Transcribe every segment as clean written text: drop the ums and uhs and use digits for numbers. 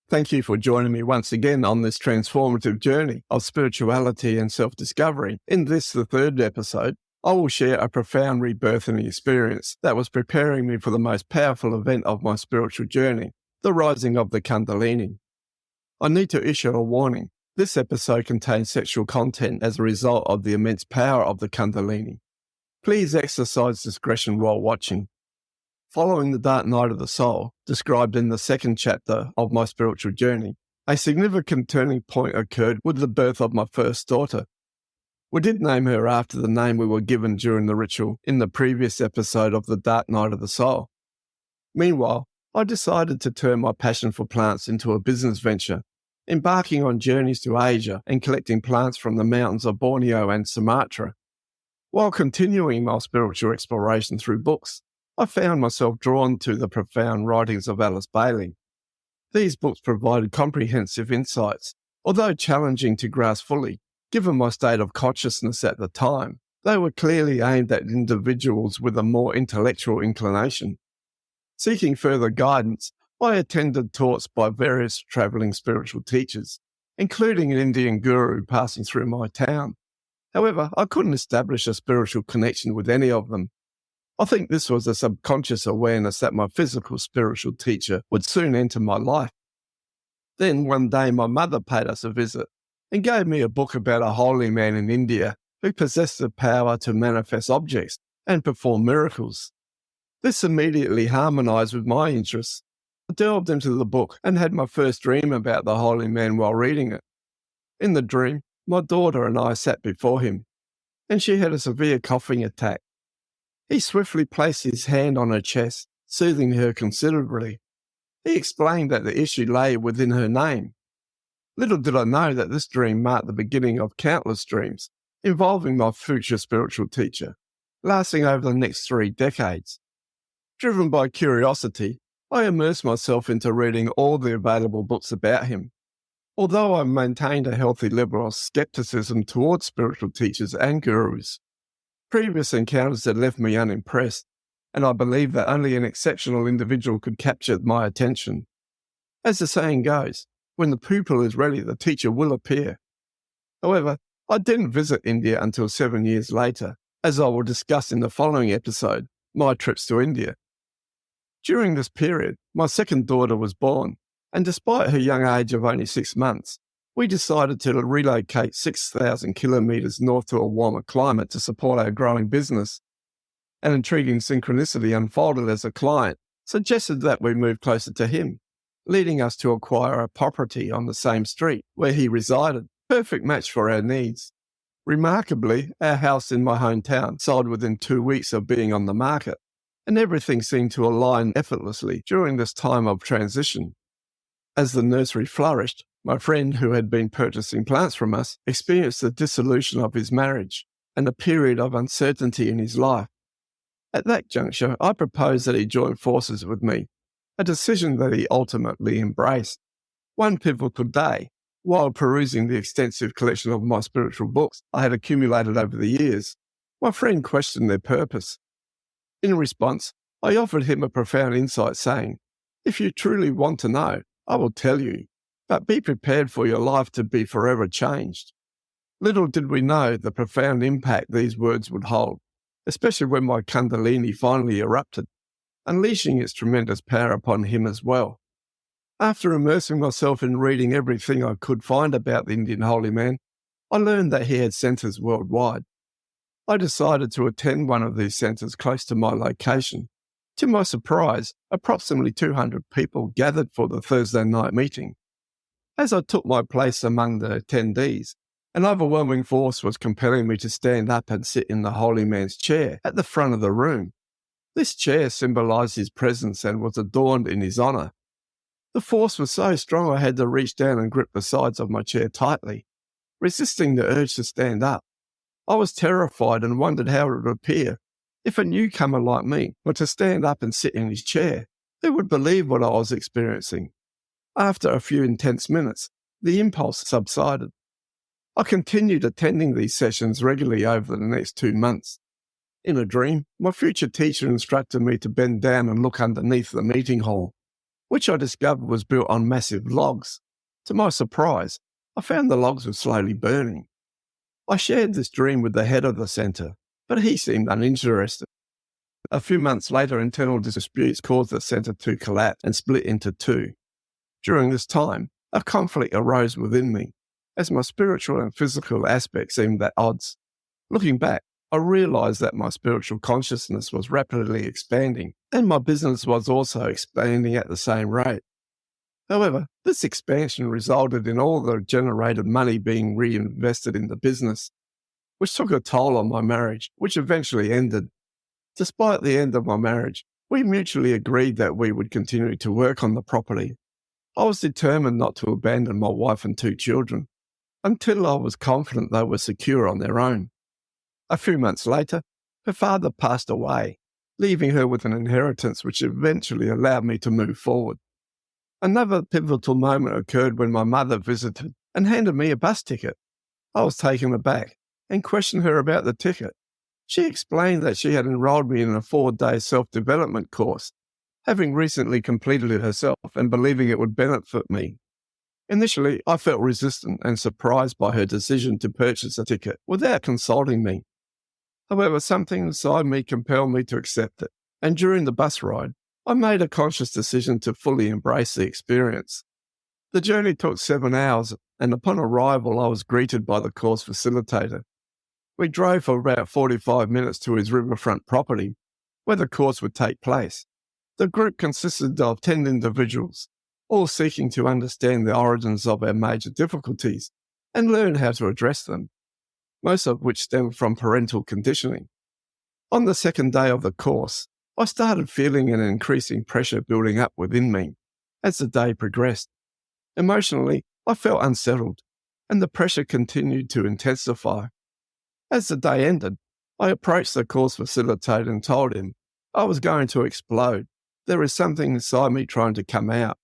Thank you for joining me once again on this transformative journey of spirituality and self-discovery. In this, the third episode, I will share a profound rebirthing experience that was preparing me for the most powerful event of my spiritual journey, the rising of the Kundalini. I need to issue a warning. This episode contains sexual content as a result of the immense power of the Kundalini. Please exercise discretion while watching. Following the dark night of the soul, described in the second chapter of my spiritual journey, a significant turning point occurred with the birth of my first daughter. We did name her after the name we were given during the ritual in the previous episode of the dark night of the soul. Meanwhile, I decided to turn my passion for plants into a business venture, embarking on journeys to Asia and collecting plants from the mountains of Borneo and Sumatra. While continuing my spiritual exploration through books, I found myself drawn to the profound writings of Alice Bailey. These books provided comprehensive insights, although challenging to grasp fully, given my state of consciousness at the time. They were clearly aimed at individuals with a more intellectual inclination. Seeking further guidance, I attended talks by various travelling spiritual teachers, including an Indian guru passing through my town. However, I couldn't establish a spiritual connection with any of them. I think this was a subconscious awareness that my physical spiritual teacher would soon enter my life. Then one day my mother paid us a visit and gave me a book about a holy man in India who possessed the power to manifest objects and perform miracles. This immediately harmonized with my interests. I delved into the book and had my first dream about the holy man while reading it. In the dream, my daughter and I sat before him, and she had a severe coughing attack. He swiftly placed his hand on her chest, soothing her considerably. He explained that the issue lay within her name. Little did I know that this dream marked the beginning of countless dreams involving my future spiritual teacher, lasting over the next 3 decades. Driven by curiosity, I immersed myself into reading all the available books about him. Although I maintained a healthy level of skepticism towards spiritual teachers and gurus, previous encounters had left me unimpressed, and I believed that only an exceptional individual could capture my attention. As the saying goes, when the pupil is ready, the teacher will appear. However, I didn't visit India until 7 years later, as I will discuss in the following episode, my trips to India. During this period, my second daughter was born, and despite her young age of only 6 months, we decided to relocate 6,000 kilometres north to a warmer climate to support our growing business. An intriguing synchronicity unfolded as a client suggested that we move closer to him, leading us to acquire a property on the same street where he resided, perfect match for our needs. Remarkably, our house in my hometown sold within 2 weeks of being on the market, and everything seemed to align effortlessly during this time of transition. As the nursery flourished, my friend who had been purchasing plants from us experienced the dissolution of his marriage and a period of uncertainty in his life. At that juncture, I proposed that he join forces with me, a decision that he ultimately embraced. One pivotal day, while perusing the extensive collection of my spiritual books I had accumulated over the years, my friend questioned their purpose. In response, I offered him a profound insight saying, "If you truly want to know, I will tell you. But be prepared for your life to be forever changed." Little did we know the profound impact these words would hold, especially when my Kundalini finally erupted, unleashing its tremendous power upon him as well. After immersing myself in reading everything I could find about the Indian holy man, I learned that he had centres worldwide. I decided to attend one of these centres close to my location. To my surprise, approximately 200 people gathered for the Thursday night meeting. As I took my place among the attendees, an overwhelming force was compelling me to stand up and sit in the holy man's chair at the front of the room. This chair symbolized his presence and was adorned in his honor. The force was so strong I had to reach down and grip the sides of my chair tightly, resisting the urge to stand up. I was terrified and wondered how it would appear if a newcomer like me were to stand up and sit in his chair. Who would believe what I was experiencing? After a few intense minutes, the impulse subsided. I continued attending these sessions regularly over the next 2 months. In a dream, my future teacher instructed me to bend down and look underneath the meeting hall. which I discovered was built on massive logs. To my surprise, I found the logs were slowly burning. I shared this dream with the head of the centre, but he seemed uninterested. A few months later, internal disputes caused the centre to collapse and split into two. During this time, a conflict arose within me, as my spiritual and physical aspects seemed at odds. Looking back, I realised that my spiritual consciousness was rapidly expanding, and my business was also expanding at the same rate. However, this expansion resulted in all the generated money being reinvested in the business, which took a toll on my marriage, which eventually ended. Despite the end of my marriage, we mutually agreed that we would continue to work on the property. I was determined not to abandon my wife and 2 children until I was confident they were secure on their own. A few months later, her father passed away, leaving her with an inheritance which eventually allowed me to move forward. Another pivotal moment occurred when my mother visited and handed me a bus ticket. I was taken aback and questioned her about the ticket. She explained that she had enrolled me in a 4-day self-development course, having recently completed it herself and believing it would benefit me. Initially, I felt resistant and surprised by her decision to purchase a ticket without consulting me. However, something inside me compelled me to accept it, and during the bus ride, I made a conscious decision to fully embrace the experience. The journey took 7 hours, and upon arrival, I was greeted by the course facilitator. We drove for about 45 minutes to his riverfront property, where the course would take place. The group consisted of 10 individuals, all seeking to understand the origins of our major difficulties and learn how to address them, most of which stem from parental conditioning. On the second day of the course, I started feeling an increasing pressure building up within me as the day progressed. Emotionally, I felt unsettled, and the pressure continued to intensify. As the day ended, I approached the course facilitator and told him I was going to explode. There is something inside me trying to come out.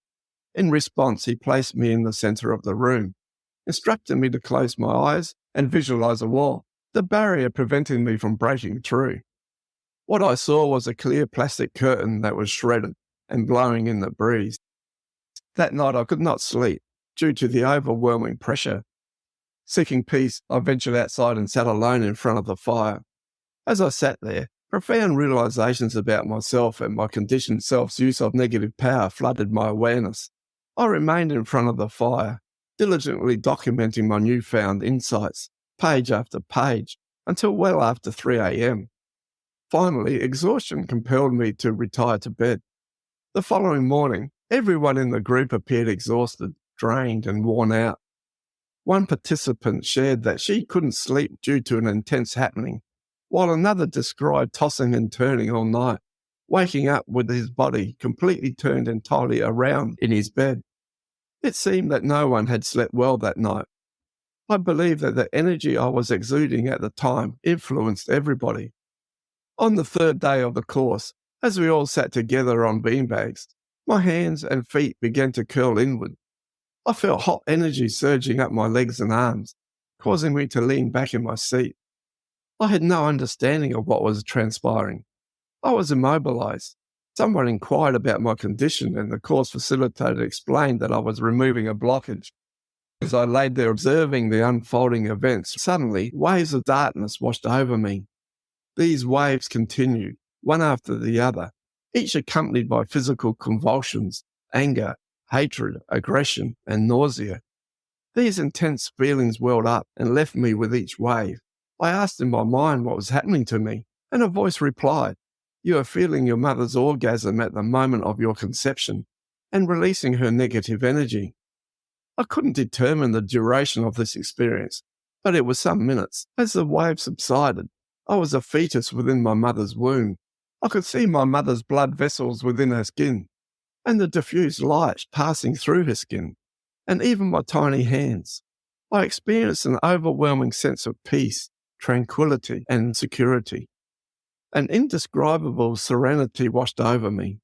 In response, he placed me in the centre of the room, instructing me to close my eyes and visualize a wall, the barrier preventing me from breaking through. What I saw was a clear plastic curtain that was shredded and blowing in the breeze. That night I could not sleep due to the overwhelming pressure. Seeking peace, I ventured outside and sat alone in front of the fire. As I sat there, profound realisations about myself and my conditioned self's use of negative power flooded my awareness. I remained in front of the fire, diligently documenting my newfound insights, page after page, until well after 3 a.m. Finally, exhaustion compelled me to retire to bed. The following morning, everyone in the group appeared exhausted, drained, and worn out. One participant shared that she couldn't sleep due to an intense happening, while another described tossing and turning all night, waking up with his body completely turned entirely around in his bed. It seemed that no one had slept well that night. I believe that the energy I was exuding at the time influenced everybody. On the 3rd day of the course, as we all sat together on beanbags, my hands and feet began to curl inward. I felt hot energy surging up my legs and arms, causing me to lean back in my seat. I had no understanding of what was transpiring. I was immobilized. Someone inquired about my condition, and the course facilitator explained that I was removing a blockage. As I laid there observing the unfolding events, suddenly waves of darkness washed over me. These waves continued, one after the other, each accompanied by physical convulsions, anger, hatred, aggression, and nausea. These intense feelings welled up and left me with each wave. I asked in my mind what was happening to me, and a voice replied, "You are feeling your mother's orgasm at the moment of your conception and releasing her negative energy." I couldn't determine the duration of this experience, but it was some minutes. As the wave subsided, I was a fetus within my mother's womb. I could see my mother's blood vessels within her skin, and the diffused light passing through her skin, and even my tiny hands. I experienced an overwhelming sense of peace, tranquility, and security. An indescribable serenity washed over me.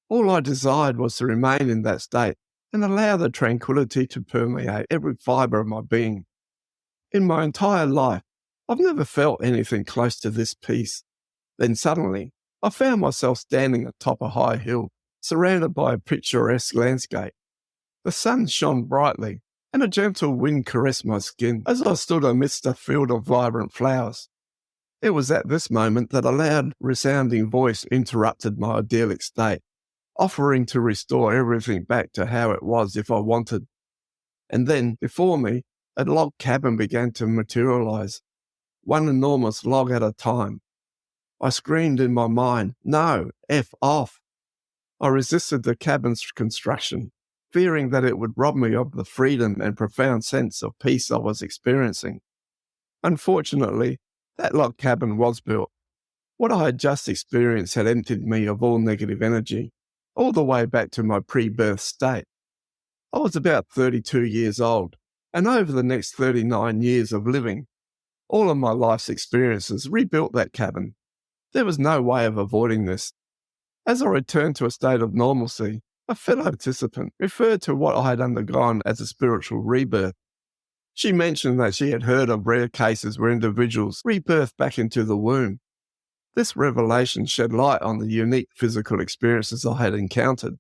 All I desired was to remain in that state and allow the tranquility to permeate every fibre of my being. In my entire life, I've never felt anything close to this peace. Then suddenly, I found myself standing atop a high hill, surrounded by a picturesque landscape. The sun shone brightly, and a gentle wind caressed my skin as I stood amidst a field of vibrant flowers. It was at this moment that a loud, resounding voice interrupted my idyllic state, offering to restore everything back to how it was if I wanted. And then, before me, a log cabin began to materialize, one enormous log at a time. I screamed in my mind, "No, F off!" I resisted the cabin's construction, fearing that it would rob me of the freedom and profound sense of peace I was experiencing. Unfortunately, that log cabin was built. What I had just experienced had emptied me of all negative energy, all the way back to my pre-birth state. I was about 32 years old, and over the next 39 years of living, all of my life's experiences rebuilt that cabin. There was no way of avoiding this. As I returned to a state of normalcy, a fellow participant referred to what I had undergone as a spiritual rebirth. She mentioned that she had heard of rare cases where individuals rebirth back into the womb. This revelation shed light on the unique physical experiences I had encountered.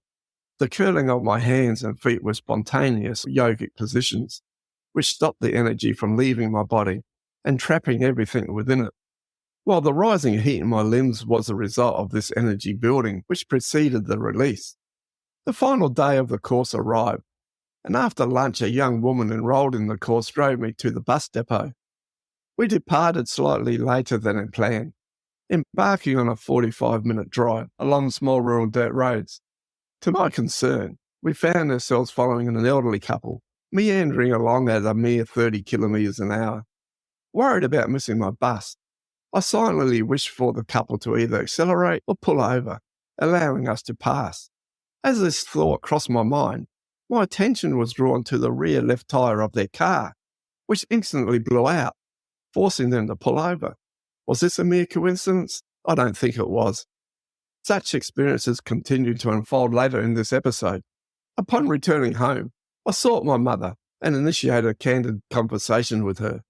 The curling of my hands and feet were spontaneous yogic positions, which stopped the energy from leaving my body and trapping everything within it, while the rising heat in my limbs was a result of this energy building which preceded the release. The final day of the course arrived, and after lunch a young woman enrolled in the course drove me to the bus depot. We departed slightly later than planned, embarking on a 45-minute drive along small rural dirt roads. To my concern, we found ourselves following an elderly couple, meandering along at a mere 30 kilometres an hour. Worried about missing my bus, I silently wished for the couple to either accelerate or pull over, allowing us to pass. As this thought crossed my mind, my attention was drawn to the rear left tyre of their car, which instantly blew out, forcing them to pull over. Was this a mere coincidence? I don't think it was. Such experiences continued to unfold later in this episode. Upon returning home, I sought my mother and initiated a candid conversation with her.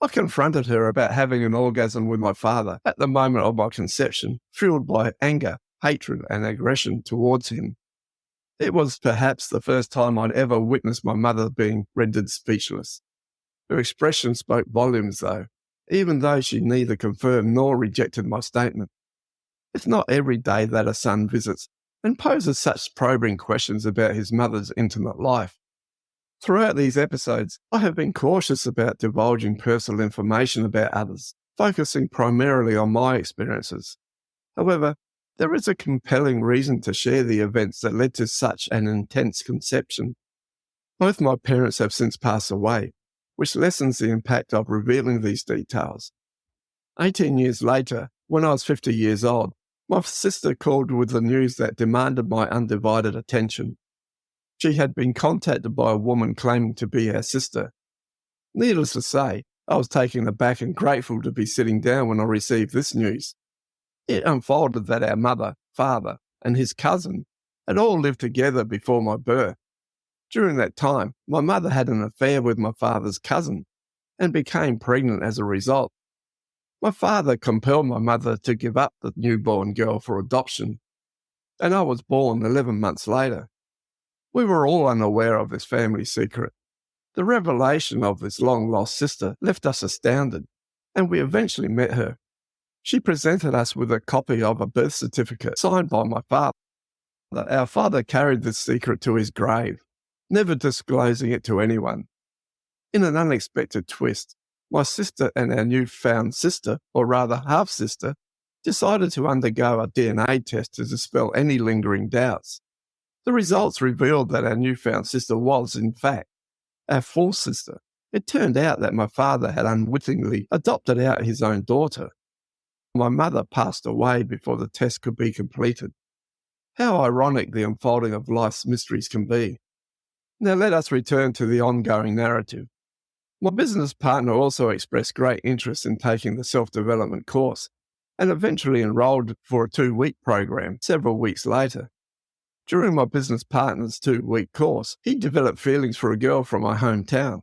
I confronted her about having an orgasm with my father at the moment of my conception, fueled by anger, hatred, and aggression towards him. It was perhaps the first time I'd ever witnessed my mother being rendered speechless. Her expression spoke volumes, though, even though she neither confirmed nor rejected my statement. It's not every day that a son visits and poses such probing questions about his mother's intimate life. Throughout these episodes, I have been cautious about divulging personal information about others, focusing primarily on my experiences. However, there is a compelling reason to share the events that led to such an intense conception. Both my parents have since passed away, which lessens the impact of revealing these details. 18 years later, when I was 50 years old, my sister called with the news that demanded my undivided attention. She had been contacted by a woman claiming to be her sister. Needless to say, I was taken aback and grateful to be sitting down when I received this news. It unfolded that our mother, father, and his cousin had all lived together before my birth. During that time, my mother had an affair with my father's cousin and became pregnant as a result. My father compelled my mother to give up the newborn girl for adoption, and I was born 11 months later. We were all unaware of this family secret. The revelation of this long-lost sister left us astounded, and we eventually met her. She presented us with a copy of a birth certificate signed by my father. Our father carried this secret to his grave, never disclosing it to anyone. In an unexpected twist, my sister and our newfound sister, or rather half-sister, decided to undergo a DNA test to dispel any lingering doubts. The results revealed that our newfound sister was, in fact, our full sister. It turned out that my father had unwittingly adopted out his own daughter. My mother passed away before the test could be completed. How ironic the unfolding of life's mysteries can be. Now let us return to the ongoing narrative. My business partner also expressed great interest in taking the self-development course and eventually enrolled for a 2-week program several weeks later. During my business partner's 2-week course, he developed feelings for a girl from my hometown.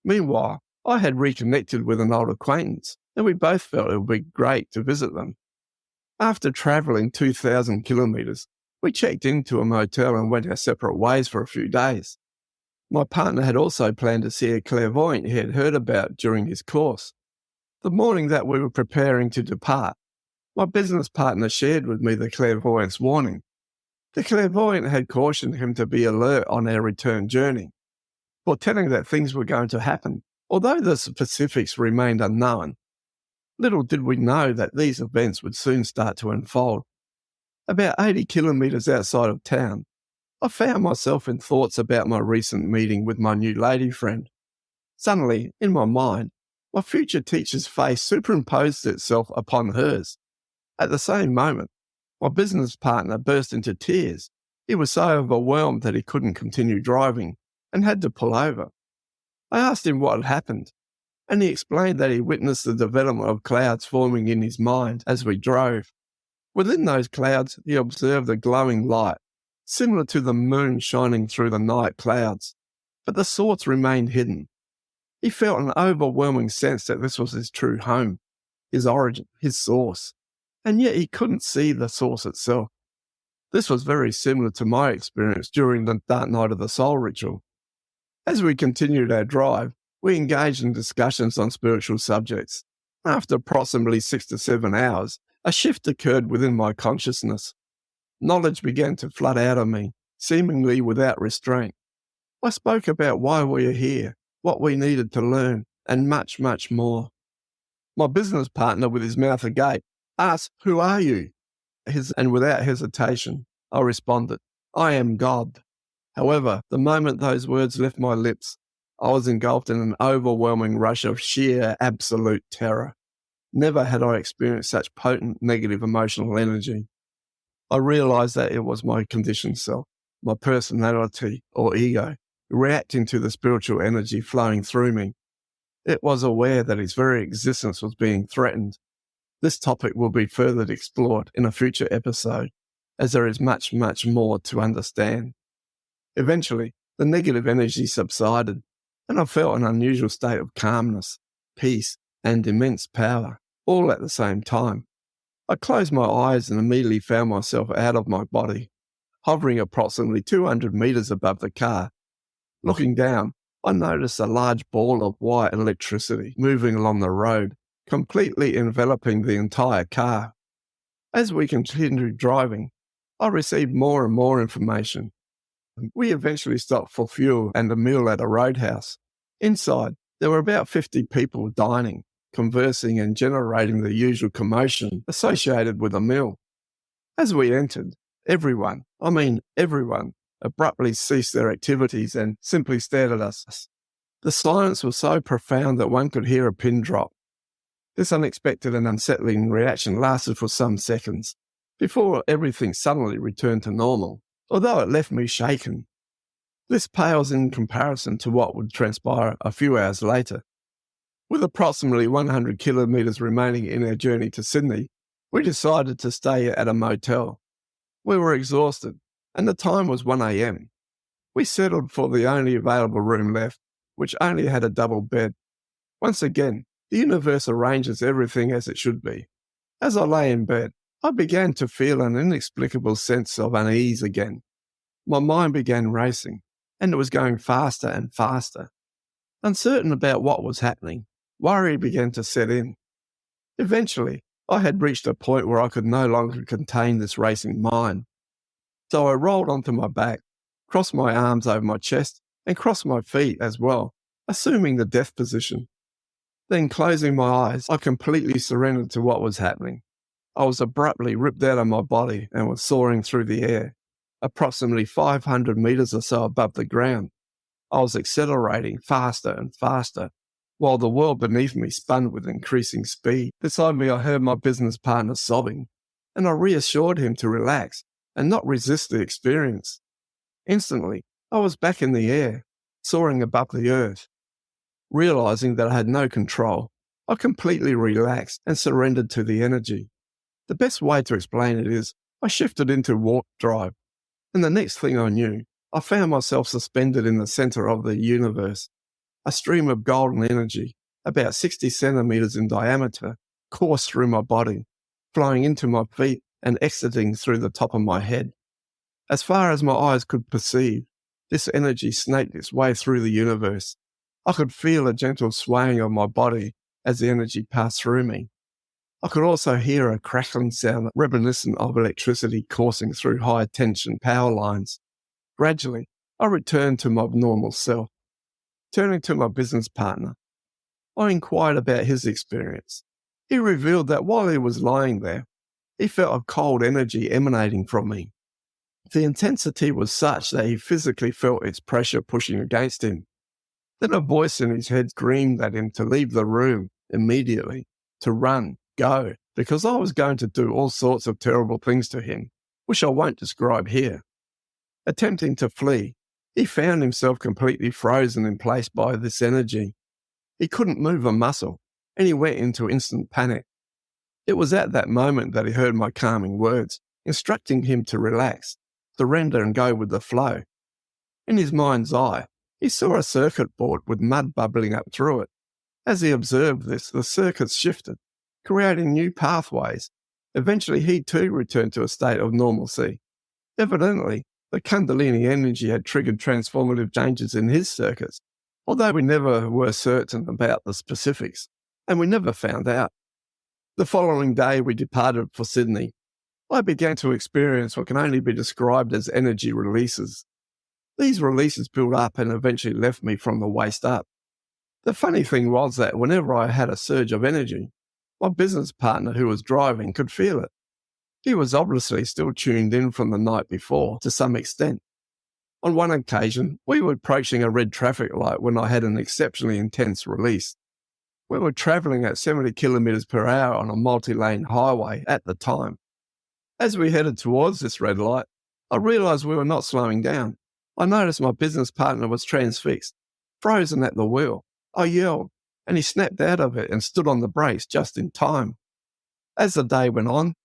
Meanwhile, I had reconnected with an old acquaintance, and we both felt it would be great to visit them. After travelling 2,000 kilometres, We checked into a motel and went our separate ways for a few days. My partner had also planned to see a clairvoyant he had heard about during his course. The morning that we were preparing to depart, my business partner shared with me the clairvoyant's warning. The clairvoyant had cautioned him to be alert on our return journey, foretelling that things were going to happen, although the specifics remained unknown. Little did we know that these events would soon start to unfold. About 80 kilometres outside of town, I found myself in thoughts about my recent meeting with my new lady friend. Suddenly, in my mind, my future teacher's face superimposed itself upon hers. At the same moment, my business partner burst into tears. He was so overwhelmed that he couldn't continue driving and had to pull over. I asked him what had happened, and he explained that he witnessed the development of clouds forming in his mind as we drove. Within those clouds, he observed a glowing light, similar to the moon shining through the night clouds, but the source remained hidden. He felt an overwhelming sense that this was his true home, his origin, his source, and yet he couldn't see the source itself. This was very similar to my experience during the Dark Night of the Soul ritual. As we continued our drive, we engaged in discussions on spiritual subjects. After approximately 6 to 7 hours, a shift occurred within my consciousness. Knowledge began to flood out of me, seemingly without restraint. I spoke about why we are here, what we needed to learn, and much, much more. My business partner, with his mouth agape, asked, "Who are you?" And without hesitation, I responded, "I am God." However, the moment those words left my lips, I was engulfed in an overwhelming rush of sheer, absolute terror. Never had I experienced such potent negative emotional energy. I realized that it was my conditioned self, my personality or ego, reacting to the spiritual energy flowing through me. It was aware that its very existence was being threatened. This topic will be further explored in a future episode, as there is much, much more to understand. Eventually, the negative energy subsided, and I felt an unusual state of calmness, peace, and immense power, all at the same time. I closed my eyes and immediately found myself out of my body, hovering approximately 200 meters above the car. Looking down, I noticed a large ball of white electricity moving along the road, completely enveloping the entire car. As we continued driving, I received more and more information. We eventually stopped for fuel and a meal at a roadhouse. Inside, there were about 50 people dining, conversing and generating the usual commotion associated with a meal. As we entered, everyone, abruptly ceased their activities and simply stared at us. The silence was so profound that one could hear a pin drop. This unexpected and unsettling reaction lasted for some seconds, before everything suddenly returned to normal, although it left me shaken. This pales in comparison to what would transpire a few hours later. With approximately 100 kilometres remaining in our journey to Sydney, we decided to stay at a motel. We were exhausted, and the time was 1 a.m. We settled for the only available room left, which only had a double bed. Once again, the universe arranges everything as it should be. As I lay in bed, I began to feel an inexplicable sense of unease again. My mind began racing, and it was going faster and faster. Uncertain about what was happening, worry began to set in. Eventually, I had reached a point where I could no longer contain this racing mind. So I rolled onto my back, crossed my arms over my chest, and crossed my feet as well, assuming the death position. Then, closing my eyes, I completely surrendered to what was happening. I was abruptly ripped out of my body and was soaring through the air, approximately 500 meters or so above the ground. I was accelerating faster and faster, while the world beneath me spun with increasing speed. Beside me, I heard my business partner sobbing, and I reassured him to relax and not resist the experience. Instantly, I was back in the air, soaring above the earth. Realizing that I had no control, I completely relaxed and surrendered to the energy. The best way to explain it is, I shifted into warp drive, and the next thing I knew, I found myself suspended in the center of the universe. A stream of golden energy, about 60 centimeters in diameter, coursed through my body, flowing into my feet and exiting through the top of my head. As far as my eyes could perceive, this energy snaked its way through the universe. I could feel a gentle swaying of my body as the energy passed through me. I could also hear a crackling sound reminiscent of electricity coursing through high-tension power lines. Gradually, I returned to my normal self. Turning to my business partner, I inquired about his experience. He revealed that while he was lying there, he felt a cold energy emanating from me. The intensity was such that he physically felt its pressure pushing against him. Then a voice in his head screamed at him to leave the room immediately, to run, go, because I was going to do all sorts of terrible things to him, which I won't describe here. Attempting to flee, he found himself completely frozen in place by this energy. He couldn't move a muscle, and he went into instant panic. It was at that moment that he heard my calming words, instructing him to relax, surrender and go with the flow. In his mind's eye, he saw a circuit board with mud bubbling up through it. As he observed this, the circuits shifted, creating new pathways. Eventually, he too returned to a state of normalcy. Evidently, the Kundalini energy had triggered transformative changes in his circuits, although we never were certain about the specifics, and we never found out. The following day, we departed for Sydney. I began to experience what can only be described as energy releases. These releases built up and eventually left me from the waist up. The funny thing was that whenever I had a surge of energy, my business partner who was driving could feel it. He was obviously still tuned in from the night before to some extent. On one occasion, we were approaching a red traffic light when I had an exceptionally intense release. We were travelling at 70 kilometres per hour on a multi-lane highway at the time. As we headed towards this red light, I realised we were not slowing down. I noticed my business partner was transfixed, frozen at the wheel. I yelled, and he snapped out of it and stood on the brakes just in time. As the day went on,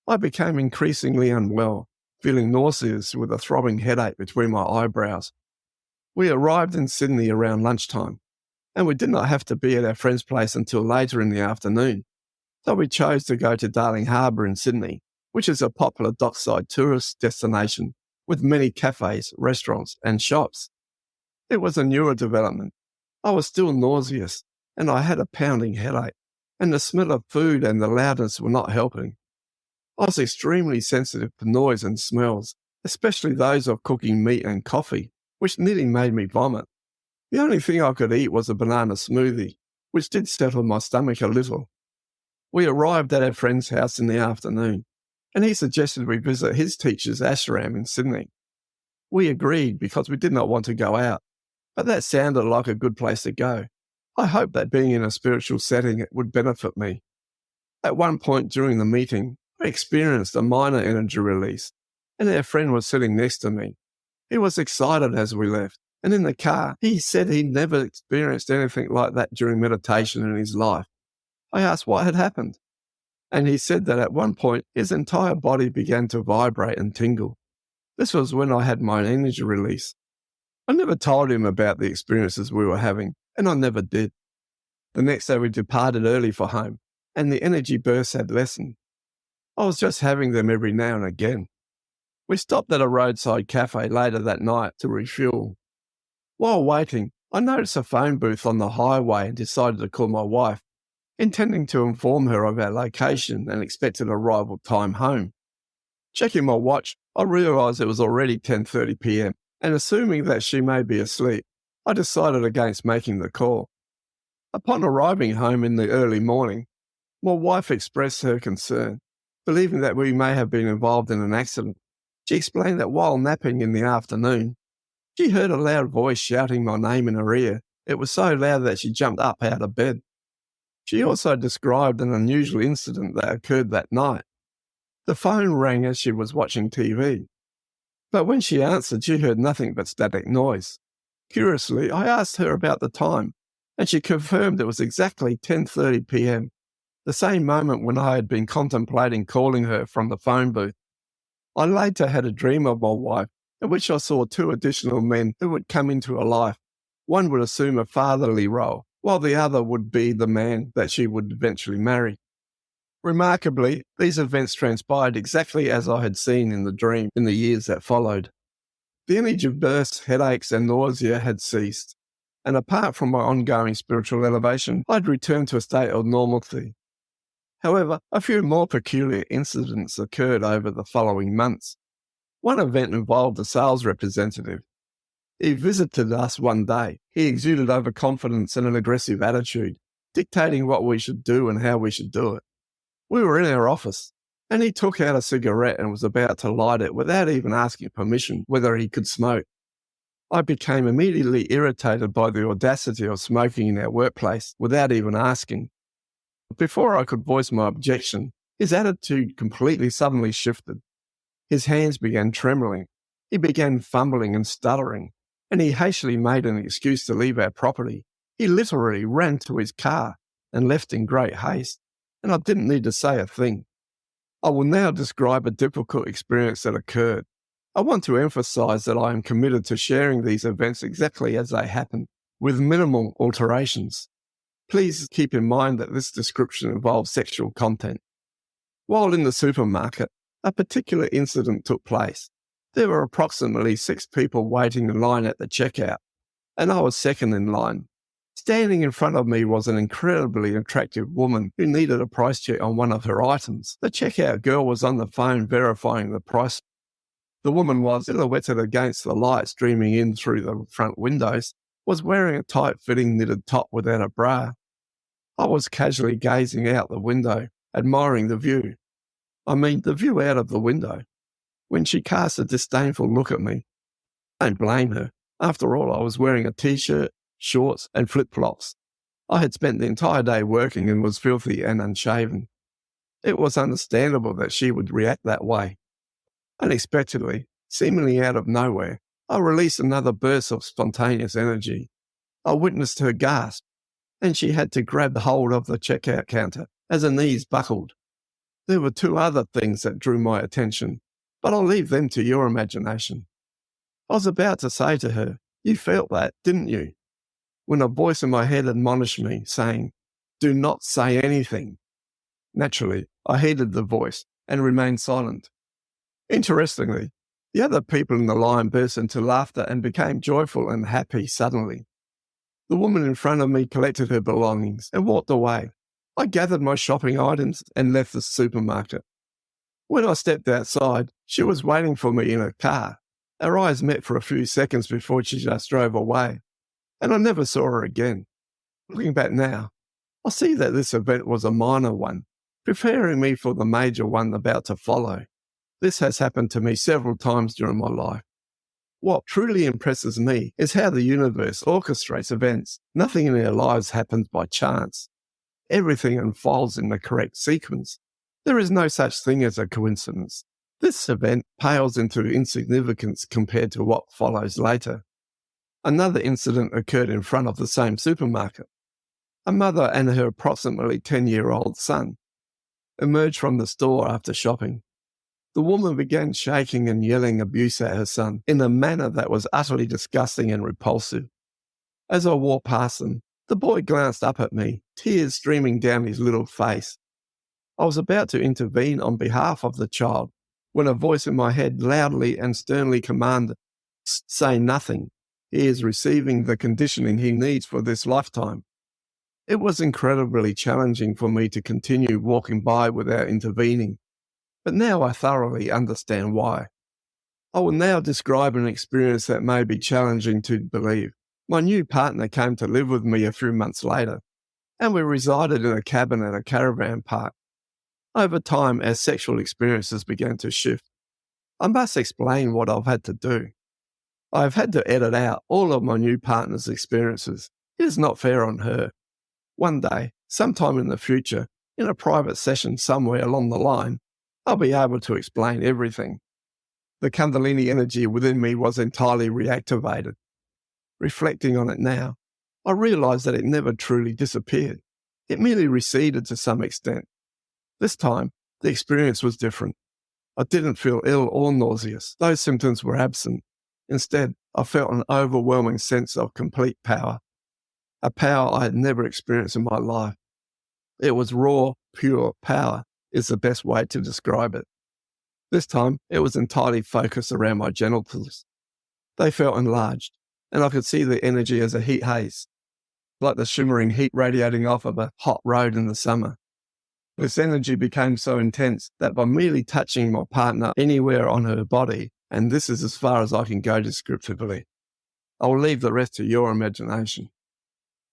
I became increasingly unwell, feeling nauseous with a throbbing headache between my eyebrows. We arrived in Sydney around lunchtime, and we did not have to be at our friend's place until later in the afternoon. So we chose to go to Darling Harbour in Sydney, which is a popular dockside tourist destination with many cafes, restaurants and shops. It was a newer development. I was still nauseous, and I had a pounding headache, and the smell of food and the loudness were not helping. I was extremely sensitive to noise and smells, especially those of cooking meat and coffee, which nearly made me vomit. The only thing I could eat was a banana smoothie, which did settle my stomach a little. We arrived at our friend's house in the afternoon, and he suggested we visit his teacher's ashram in Sydney. We agreed because we did not want to go out, but that sounded like a good place to go. I hoped that being in a spiritual setting would benefit me. At one point during the meeting, I experienced a minor energy release, and our friend was sitting next to me. He was excited as we left, and in the car, he said he'd never experienced anything like that during meditation in his life. I asked what had happened, and he said that at one point his entire body began to vibrate and tingle. This was when I had my energy release. I never told him about the experiences we were having, and I never did. The next day we departed early for home, and the energy bursts had lessened. I was just having them every now and again. We stopped at a roadside cafe later that night to refuel. While waiting, I noticed a phone booth on the highway and decided to call my wife, intending to inform her of our location and expected arrival time home. Checking my watch, I realised it was already 10:30 p.m, and assuming that she may be asleep, I decided against making the call. Upon arriving home in the early morning, my wife expressed her concern, believing that we may have been involved in an accident. She explained that while napping in the afternoon, she heard a loud voice shouting my name in her ear. It was so loud that she jumped up out of bed. She also described an unusual incident that occurred that night. The phone rang as she was watching TV, but when she answered, she heard nothing but static noise. Curiously, I asked her about the time, and she confirmed it was exactly 10:30 p.m, the same moment when I had been contemplating calling her from the phone booth. I later had a dream of my wife, in which I saw two additional men who would come into her life. One would assume a fatherly role, while the other would be the man that she would eventually marry. Remarkably, these events transpired exactly as I had seen in the dream in the years that followed. The image of bursts, headaches, and nausea had ceased, and apart from my ongoing spiritual elevation, I'd returned to a state of normalcy. However, a few more peculiar incidents occurred over the following months. One event involved a sales representative. He visited us one day. He exuded overconfidence and an aggressive attitude, dictating what we should do and how we should do it. We were in our office, and he took out a cigarette and was about to light it without even asking permission whether he could smoke. I became immediately irritated by the audacity of smoking in our workplace without even asking. Before I could voice my objection, his attitude completely suddenly shifted. His hands began trembling. He began fumbling and stuttering, and he hastily made an excuse to leave our property. He literally ran to his car and left in great haste, and I didn't need to say a thing. I will now describe a difficult experience that occurred. I want to emphasize that I am committed to sharing these events exactly as they happened, with minimal alterations. Please keep in mind that this description involves sexual content. While in the supermarket, a particular incident took place. There were approximately 6 people waiting in line at the checkout, and I was second in line. Standing in front of me was an incredibly attractive woman who needed a price check on one of her items. The checkout girl was on the phone verifying the price. The woman was silhouetted against the light streaming in through the front windows, was wearing a tight-fitting knitted top without a bra. I was casually gazing out the window, admiring the view. I mean, the view out of the window. When she cast a disdainful look at me, I don't blame her. After all, I was wearing a t-shirt, shorts, and flip-flops. I had spent the entire day working and was filthy and unshaven. It was understandable that she would react that way. Unexpectedly, seemingly out of nowhere, I released another burst of spontaneous energy. I witnessed her gasp, and she had to grab hold of the checkout counter as her knees buckled. There were 2 other things that drew my attention, but I'll leave them to your imagination. I was about to say to her, "You felt that, didn't you?" when a voice in my head admonished me, saying, "Do not say anything." Naturally, I heeded the voice and remained silent. Interestingly, the other people in the line burst into laughter and became joyful and happy suddenly. The woman in front of me collected her belongings and walked away. I gathered my shopping items and left the supermarket. When I stepped outside, she was waiting for me in her car. Our eyes met for a few seconds before she just drove away, and I never saw her again. Looking back now, I see that this event was a minor one, preparing me for the major one about to follow. This has happened to me several times during my life. What truly impresses me is how the universe orchestrates events. Nothing in our lives happens by chance. Everything unfolds in the correct sequence. There is no such thing as a coincidence. This event pales into insignificance compared to what follows later. Another incident occurred in front of the same supermarket. A mother and her approximately 10-year-old son emerged from the store after shopping. The woman began shaking and yelling abuse at her son in a manner that was utterly disgusting and repulsive. As I walked past them, the boy glanced up at me, tears streaming down his little face. I was about to intervene on behalf of the child when a voice in my head loudly and sternly commanded, "Say nothing. He is receiving the conditioning he needs for this lifetime." It was incredibly challenging for me to continue walking by without intervening, but now I thoroughly understand why. I will now describe an experience that may be challenging to believe. My new partner came to live with me a few months later, and we resided in a cabin at a caravan park. Over time, our sexual experiences began to shift. I must explain what I've had to do. I have had to edit out all of my new partner's experiences. It is not fair on her. One day, sometime in the future, in a private session somewhere along the line, I'll be able to explain everything. The Kundalini energy within me was entirely reactivated. Reflecting on it now, I realized that it never truly disappeared. It merely receded to some extent. This time, the experience was different. I didn't feel ill or nauseous. Those symptoms were absent. Instead, I felt an overwhelming sense of complete power, a power I had never experienced in my life. It was raw, pure power, is the best way to describe it. This time, it was entirely focused around my genitals. They felt enlarged, and I could see the energy as a heat haze, like the shimmering heat radiating off of a hot road in the summer. This energy became so intense that by merely touching my partner anywhere on her body, and this is as far as I can go descriptively, I will leave the rest to your imagination.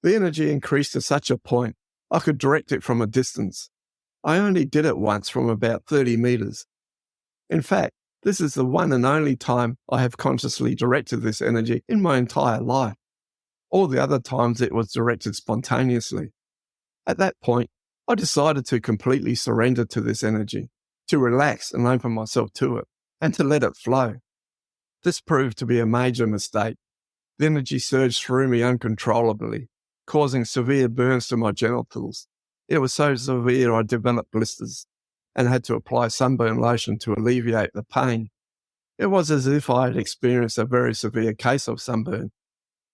The energy increased to such a point I could direct it from a distance. I only did it once from about 30 meters. In fact, this is the one and only time I have consciously directed this energy in my entire life. All the other times it was directed spontaneously. At that point, I decided to completely surrender to this energy, to relax and open myself to it, and to let it flow. This proved to be a major mistake. The energy surged through me uncontrollably, causing severe burns to my genitals. It was so severe I developed blisters and had to apply sunburn lotion to alleviate the pain. It was as if I had experienced a very severe case of sunburn.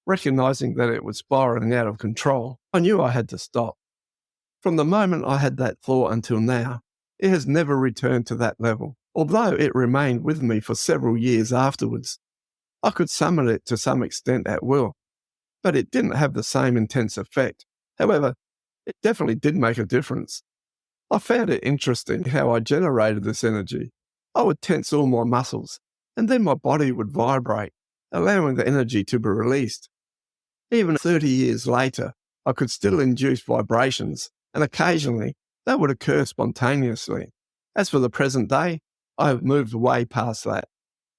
Recognizing that it was spiraling out of control, I knew I had to stop. From the moment I had that thought until now, it has never returned to that level, although it remained with me for several years afterwards. I could summon it to some extent at will, but it didn't have the same intense effect. However, it definitely did make a difference. I found it interesting how I generated this energy. I would tense all my muscles, and then my body would vibrate, allowing the energy to be released. Even 30 years later, I could still induce vibrations, and occasionally they would occur spontaneously. As for the present day, I have moved way past that,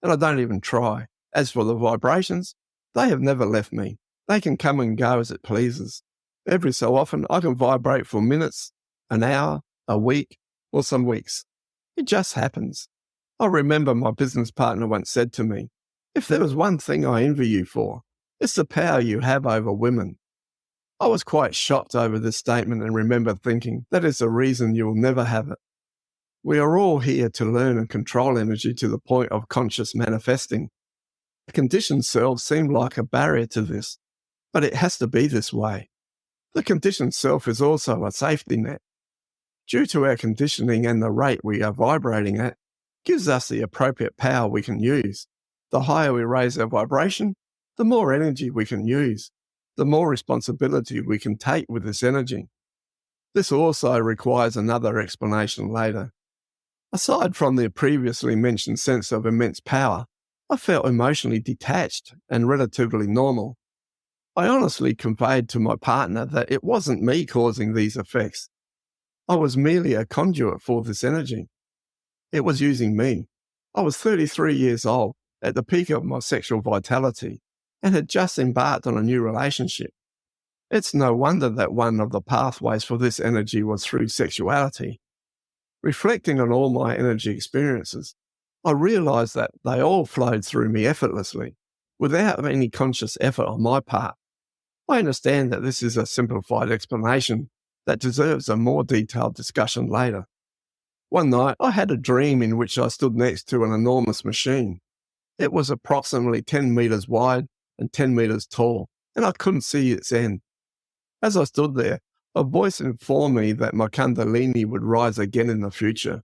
and I don't even try. As for the vibrations, they have never left me. They can come and go as it pleases. Every so often, I can vibrate for minutes, an hour, a week, or some weeks. It just happens. I remember my business partner once said to me, "If there was one thing I envy you for, it's the power you have over women." I was quite shocked over this statement and remember thinking, that is the reason you will never have it. We are all here to learn and control energy to the point of conscious manifesting. The conditioned self seemed like a barrier to this, but it has to be this way. The conditioned self is also a safety net. Due to our conditioning and the rate we are vibrating at, gives us the appropriate power we can use. The higher we raise our vibration, the more energy we can use, the more responsibility we can take with this energy. This also requires another explanation later. Aside from the previously mentioned sense of immense power, I felt emotionally detached and relatively normal. I honestly conveyed to my partner that it wasn't me causing these effects. I was merely a conduit for this energy. It was using me. I was 33 years old, at the peak of my sexual vitality, and had just embarked on a new relationship. It's no wonder that one of the pathways for this energy was through sexuality. Reflecting on all my energy experiences, I realized that they all flowed through me effortlessly, without any conscious effort on my part. I understand that this is a simplified explanation that deserves a more detailed discussion later. One night, I had a dream in which I stood next to an enormous machine. It was approximately 10 meters wide and 10 meters tall, and I couldn't see its end. As I stood there, a voice informed me that my Kundalini would rise again in the future.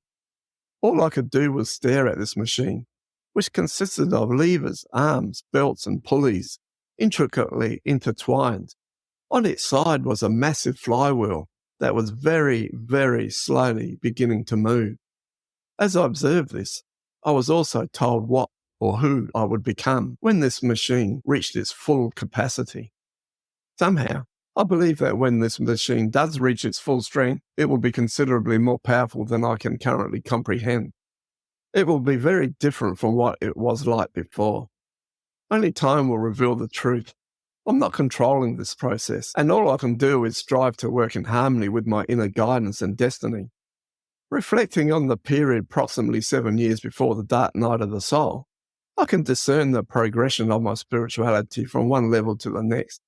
All I could do was stare at this machine, which consisted of levers, arms, belts, and pulleys, intricately intertwined. On its side was a massive flywheel that was very, very slowly beginning to move. As I observed this, I was also told what or who I would become when this machine reached its full capacity. Somehow, I believe that when this machine does reach its full strength, it will be considerably more powerful than I can currently comprehend. It will be very different from what it was like before. Only time will reveal the truth. I'm not controlling this process, and all I can do is strive to work in harmony with my inner guidance and destiny. Reflecting on the period approximately 7 years before the dark night of the soul, I can discern the progression of my spirituality from one level to the next.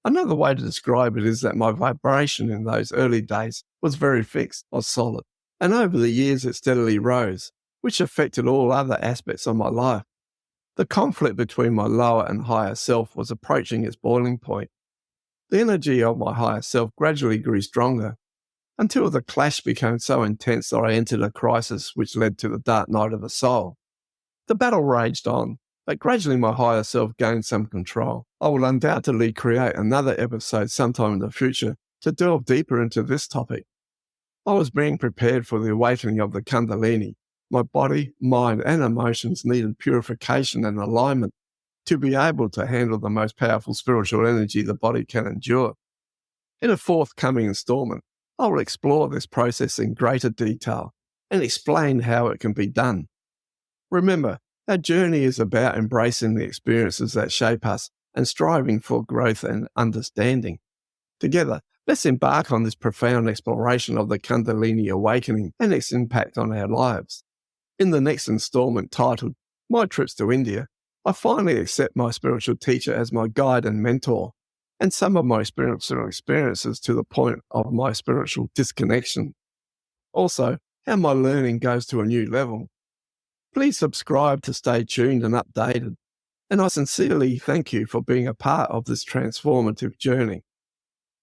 Another way to describe it is that my vibration in those early days was very fixed or solid, and over the years it steadily rose, which affected all other aspects of my life. The conflict between my lower and higher self was approaching its boiling point. The energy of my higher self gradually grew stronger. until the clash became so intense that I entered a crisis which led to the dark night of the soul. The battle raged on, but gradually my higher self gained some control. I will undoubtedly create another episode sometime in the future to delve deeper into this topic. I was being prepared for the awakening of the Kundalini. My body, mind, and emotions needed purification and alignment to be able to handle the most powerful spiritual energy the body can endure. In a forthcoming installment, I will explore this process in greater detail and explain how it can be done. Remember, our journey is about embracing the experiences that shape us and striving for growth and understanding. Together, let's embark on this profound exploration of the Kundalini awakening and its impact on our lives. In the next installment titled My Trips to India, I finally accept my spiritual teacher as my guide and mentor, and some of my spiritual experiences to the point of my spiritual disconnection. Also, how my learning goes to a new level. Please subscribe to stay tuned and updated, and I sincerely thank you for being a part of this transformative journey.